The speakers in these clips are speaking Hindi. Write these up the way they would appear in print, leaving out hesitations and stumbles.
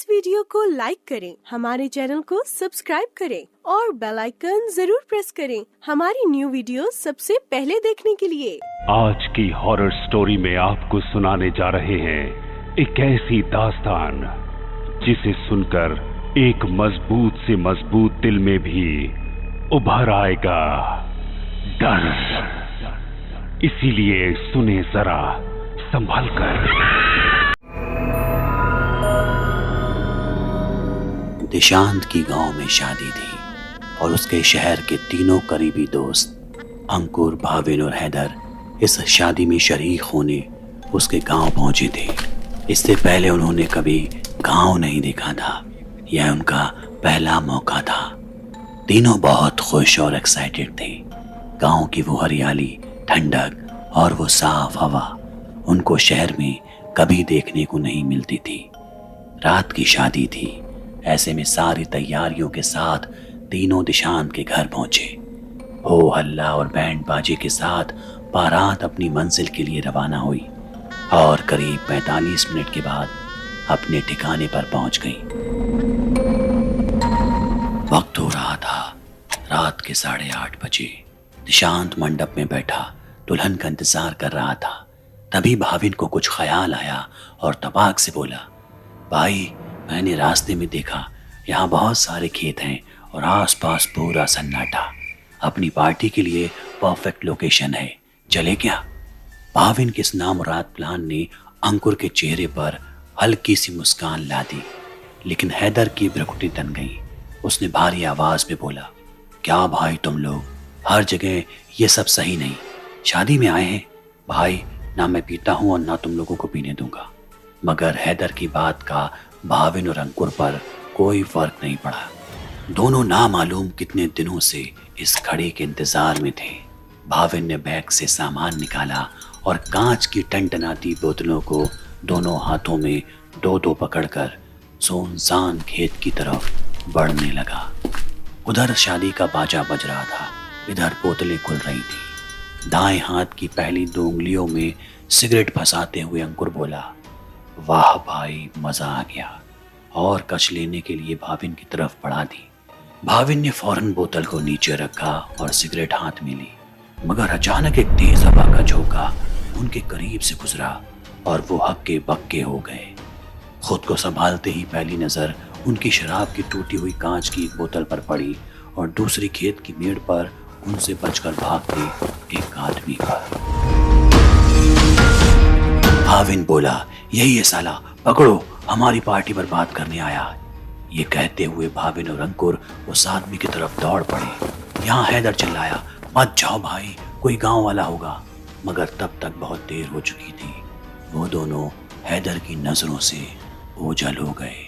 इस वीडियो को लाइक करें, हमारे चैनल को सब्सक्राइब करें और बेल आइकन जरूर प्रेस करें हमारी न्यू वीडियो सबसे पहले देखने के लिए। आज की हॉरर स्टोरी में आपको सुनाने जा रहे हैं एक ऐसी दास्तान जिसे सुनकर एक मजबूत से मजबूत दिल में भी उभर आएगा डर। इसीलिए सुने जरा संभल कर। दिशांत की गांव में शादी थी और उसके शहर के तीनों करीबी दोस्त अंकुर, भाविन और हैदर इस शादी में शरीक होने उसके गांव पहुंचे थे। इससे पहले उन्होंने कभी गांव नहीं देखा था। यह उनका पहला मौका था। तीनों बहुत खुश और एक्साइटेड थे। गांव की वो हरियाली, ठंडक और वो साफ हवा उनको शहर में कभी देखने को नहीं मिलती थी। रात की शादी थी। ऐसे में सारी तैयारियों के साथ तीनों दिशांत के घर पहुंचे। हो हल्ला और बैंड बाजे के साथ बारात अपनी मंजिल के लिए रवाना हुई और करीब 45 मिनट के बाद अपने ठिकाने पर पहुंच गई। वक्त हो रहा था रात के 8:30 बजे। दिशांत मंडप में बैठा दुल्हन का इंतजार कर रहा था। तभी भाविन को कुछ ख्याल आया और तबाक से बोला, भाई मैंने रास्ते में देखा यहाँ बहुत सारे खेत हैं और आसपास पूरा सन्नाटा। अपनी पार्टी के लिए परफेक्ट लोकेशन है, चले क्या? भाविन के इस नामुराद प्लान ने अंकुर के चेहरे पर हल्की सी मुस्कान ला दी, लेकिन हैदर की भ्रुकुटी तन गई। उसने भारी आवाज में बोला, क्या भाई तुम लोग हर जगह ये सब सही नहीं। शादी में आए हैं भाई, ना मैं पीता हूं और ना तुम लोगों को पीने दूंगा। मगर हैदर की बात का भाविन और अंकुर पर कोई फर्क नहीं पड़ा। दोनों ना मालूम कितने दिनों से इस घड़ी के इंतजार में थे। भाविन ने बैग से सामान निकाला और कांच की टनटनाती बोतलों को दोनों हाथों में दो दो पकड़कर सुनसान खेत की तरफ बढ़ने लगा। उधर शादी का बाजा बज रहा था, इधर बोतलें खुल रही थी। दाएं हाथ की पहली 2 उंगलियों में सिगरेट फंसाते हुए अंकुर बोला, वाह भाई मजा आ गया, और कश लेने के लिए भाविन की तरफ बढ़ा दी। भाविन ने फौरन बोतल को नीचे रखा और सिगरेट हाथ में ली, मगर अचानक एक तेज हवा का झोंका उनके करीब से गुजरा और वो हक्के बक्के हो गए। खुद को संभालते ही पहली नजर उनकी शराब की टूटी हुई कांच की एक बोतल पर पड़ी और दूसरी खेत की मेड़ पर उनसे बचकर भागते एक आदमी पर। भाविन बोला, यही है साला, पकड़ो, हमारी पार्टी पर बात करने आया है। ये कहते हुए भाविन और अंकुर उस आदमी की तरफ दौड़ पड़े। यहाँ हैदर चिल्लाया, मत जाओ भाई, कोई गांव वाला होगा। मगर तब तक बहुत देर हो चुकी थी। वो दोनों हैदर की नजरों से ओझल हो गए।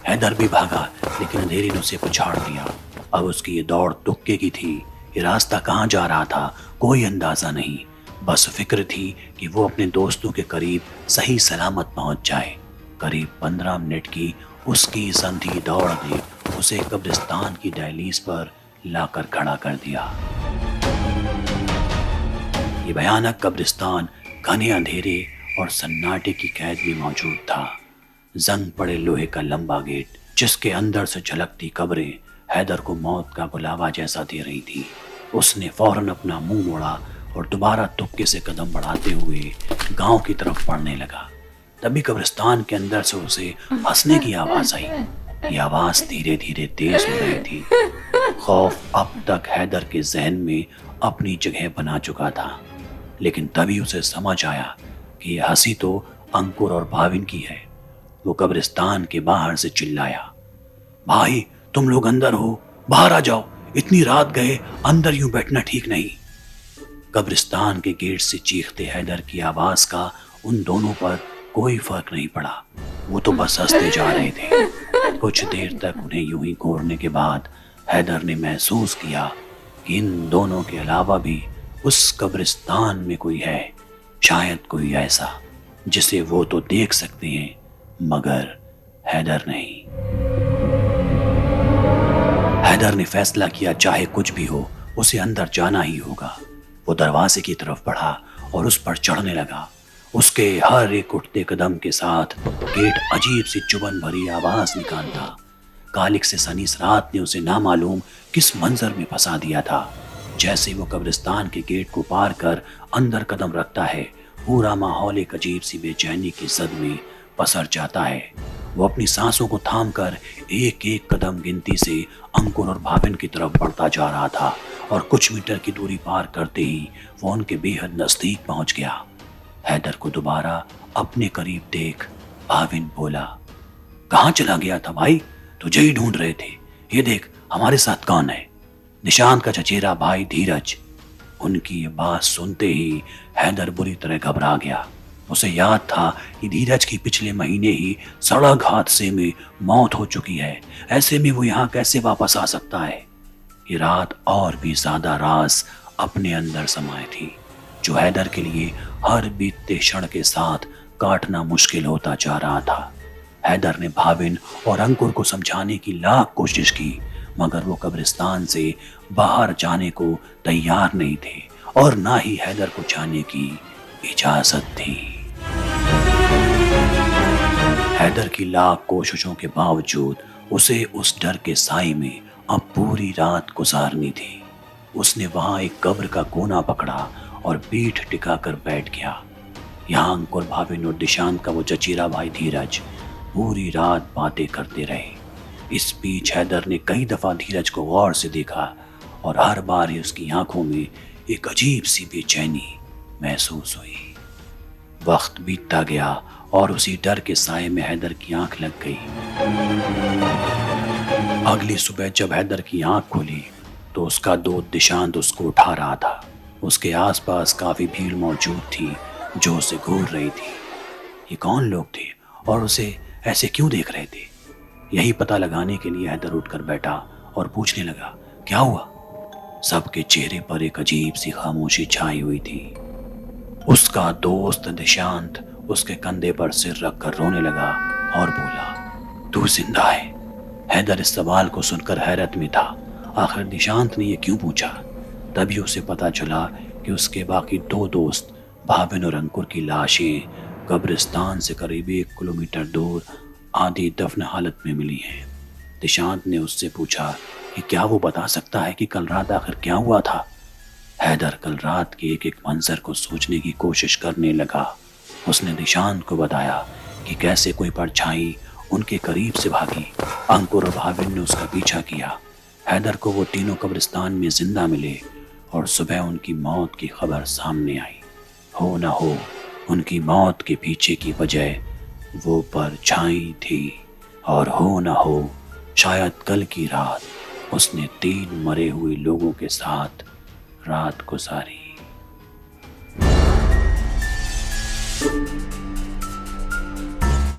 हैदर भी भागा, लेकिन अंधेरे ने उसे पछाड़ दिया। अब उसकी ये दौड़ तुक्के की थी। ये रास्ता कहाँ जा रहा था कोई अंदाजा नहीं। बस फिक्र थी कि वो अपने दोस्तों के करीब सही सलामत पहुंच जाए। करीब 15 मिनट की उसकी संधी दौड़ ने उसे कब्रिस्तान की दहलीज पर लाकर खड़ा कर दिया। ये भयानक कब्रिस्तान घने अंधेरे और सन्नाटे की कैद में मौजूद था। जंग पड़े लोहे का लंबा गेट, जिसके अंदर से झलकती कब्रें हैदर को मौत का बुलावा जैसा दे रही थी। उसने फौरन अपना मुंह मोड़ा और दोबारा तुक्के से कदम बढ़ाते हुए गांव की तरफ बढ़ने लगा। तभी कब्रिस्तान के अंदर से उसे हंसने की आवाज आई। ये आवाज धीरे धीरे तेज हो रही थी। खौफ अब तक हैदर के जहन में अपनी जगह बना चुका था, लेकिन तभी उसे समझ आया कि यह हंसी तो अंकुर और भाविन की है। वो कब्रिस्तान के बाहर से चिल्लाया, भाई तुम लोग अंदर हो, बाहर आ जाओ, इतनी रात गए अंदर यूं बैठना ठीक नहीं। कब्रिस्तान के गेट से चीखते हैदर की आवाज का उन दोनों पर कोई फर्क नहीं पड़ा। वो तो बस हंसते जा रहे थे। कुछ देर तक उन्हें यूं ही घूरने के बाद हैदर ने महसूस किया कि इन दोनों के अलावा भी उस कब्रिस्तान में कोई है। शायद कोई ऐसा जिसे वो तो देख सकते हैं, मगर हैदर नहीं। हैदर ने फैसला किया, चाहे कुछ भी हो उसे अंदर जाना ही होगा। वो दरवाजे की तरफ बढ़ा और उस पर चढ़ने लगा। उसके हर एक उठते कदम के साथ गेट अजीब सी चुभन भरी आवाज निकालता। कालिक से सनी इस रात ने उसे नामालूम किस मंजर में फंसा दिया था। जैसे वो कब्रिस्तान के गेट को पार कर अंदर कदम रखता है, पूरा माहौल एक अजीब सी बेचैनी की जद में पसर जाता है। वो अपनी सांसों को थामकर एक एक कदम गिनती से अंकुर और भाविन की तरफ बढ़ता जा रहा था और कुछ मीटर की दूरी पार करते ही वो उनके बेहद नजदीक पहुंच गया। हैदर को दोबारा अपने करीब देख भाविन बोला, कहाँ चला गया था भाई? तुझे ही ढूंढ रहे थे। ये देख हमारे साथ कौन है। निशांत का चचेरा भाई धीरज। उनकी ये बात सुनते ही हैदर बुरी तरह घबरा गया। उसे याद था कि धीरज की पिछले महीने ही सड़क हादसे में मौत हो चुकी है। ऐसे में वो यहाँ कैसे वापस आ सकता है? ये रात और भी ज्यादा राज अपने अंदर समाये थी, जो हैदर के लिए हर बीतते क्षण के साथ काटना मुश्किल होता जा रहा था। हैदर ने भाविन और अंकुर को समझाने की लाख कोशिश की, मगर वो कब्रिस्तान से बाहर जाने को तैयार नहीं थे और ना ही हैदर को जाने की इजाजत थी। हैदर की लाख कोशिशों के बावजूद उसे उस डर के साए में अब पूरी रात गुजारनी थी। उसने वहां एक कब्र का कोना पकड़ा और पीठ टिकाकर बैठ गया। यहाँ अंकुर, भाविन और दिशांत का वो चचेरा भाई धीरज पूरी रात बातें करते रहे। इस बीच हैदर ने कई दफा धीरज को गौर से देखा और हर बार ही उसकी आंखों में एक अजीब सी बेचैनी महसूस हुई। वक्त बीतता गया और उसी डर के साए में हैदर की आंख लग गई। अगली सुबह जब हैदर की आंख खुली तो उसका दोस्त दिशांत उसको उठा रहा था। उसके आसपास काफी भीड़ मौजूद थी जो उसे घूर रही थी। ये कौन लोग थे और उसे ऐसे क्यों देख रहे थे? यही पता लगाने के लिए हैदर उठकर बैठा और पूछने लगा, क्या हुआ? सबके चेहरे पर एक अजीब सी खामोशी छाई हुई थी। उसका दोस्त दिशांत उसके कंधे पर सिर रखकर रोने लगा और बोला, तू जिंदा है? हैदर इस सवाल को सुनकर हैरत में था। आखिर दिशांत ने ये क्यों पूछा? तभी उसे पता चला कि उसके बाकी दो दोस्त भाविन और अंकुर की लाशें कब्रिस्तान से करीब 1 किलोमीटर दूर आधी दफन हालत में मिली हैं। दिशांत ने उससे पूछा कि क्या वो बता सकता है कि कल रात आखिर क्या हुआ था? हैदर कल रात के एक एक मंजर को सोचने की कोशिश करने लगा। उसने दिशांत को बताया कि कैसे कोई परछाई उनके करीब से भागी। अंकुर और भाविन ने उसका पीछा किया। हैदर को वो तीनों कब्रिस्तान में जिंदा मिले और सुबह उनकी मौत की खबर सामने आई। हो न हो उनकी मौत के पीछे की वजह वो परछाई थी, और हो न हो शायद कल की रात उसने 3 मरे हुए लोगों के साथ रात गुजारी।